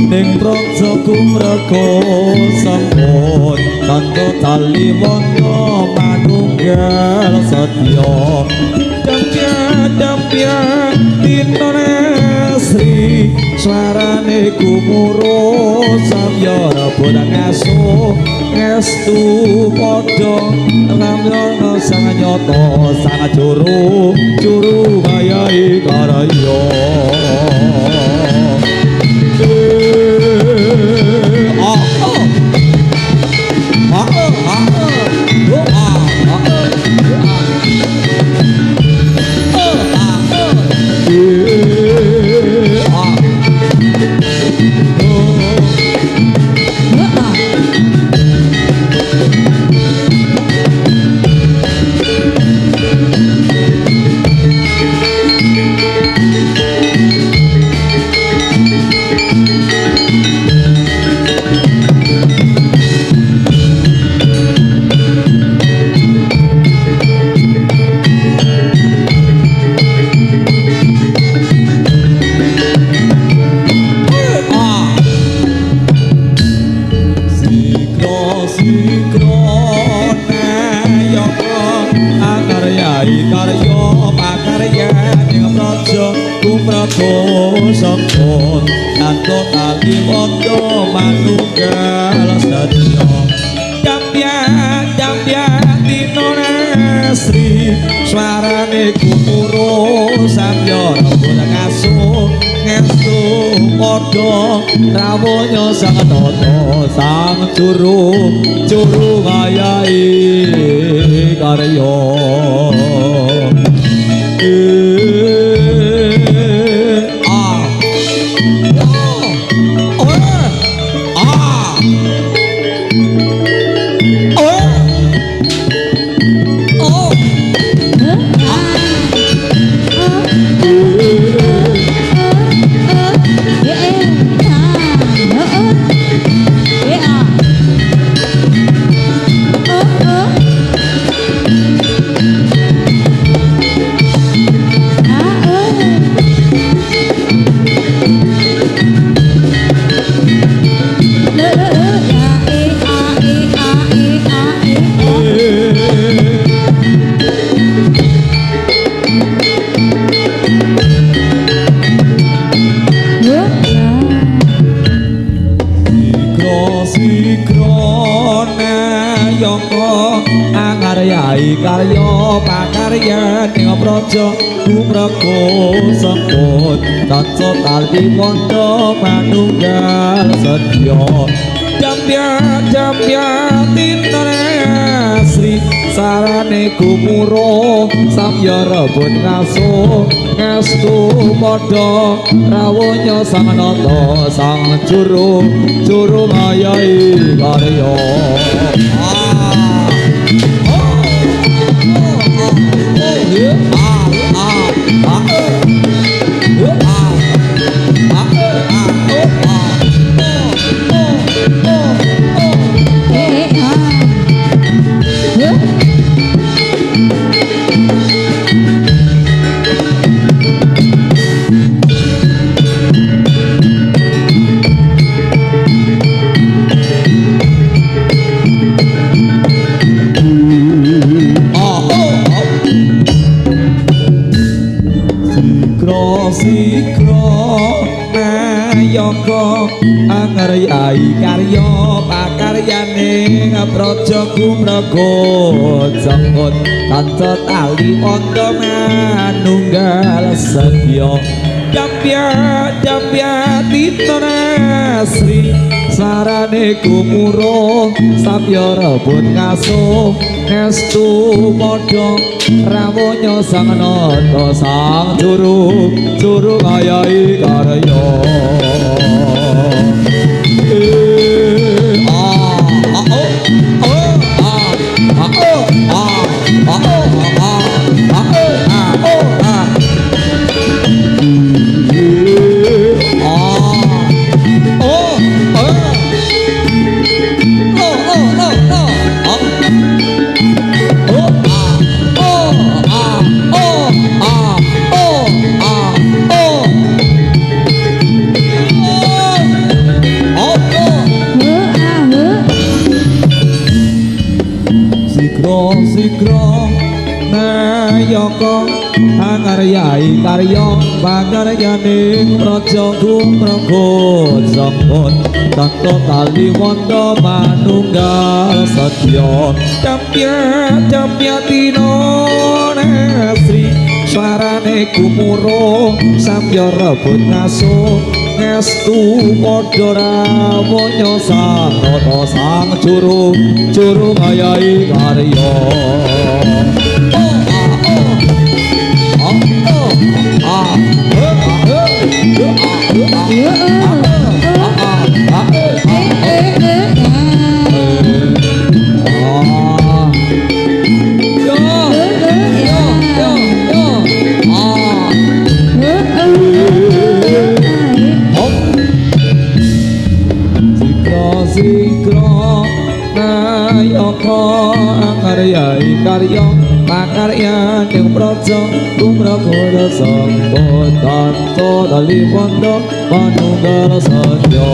ning praja kumreko sampun tanpa tali wanda manunggal setya dampya dinane Sri swarane gumuro samyara bodang aso ngestu padha ramyana sang nyata sang juru gayahe karya rawanya sang tata sang juru gayahe karya karya pakaryan ing praja kumreko sampun tansah tali wanda manunggal setya dampya tintane Sri sarane gumuro samyara bun ngaso ngestu padha rawanya sang nata sang juru gayahe karya angaryai karya pakaryane praja kumreko sampun tansah tali wanda manunggal setya dampya tintane Sri sarane gumuro samyara bun ngaso ngestu padha rawanya sang nata sang juru gayahe karya Joko angaryai karya pangaryaning praja gumrenggut sampun tanpa kali wanda manunggal sedya campya tino Sri swarane kumuro samya rebut ngaso ngestu padha rawanya sang rata sang juru ngayahi karya Sikro nayaka angaryai karya pakaryan yang praja kumragoda sambut tanto dali wanda manunggal sadya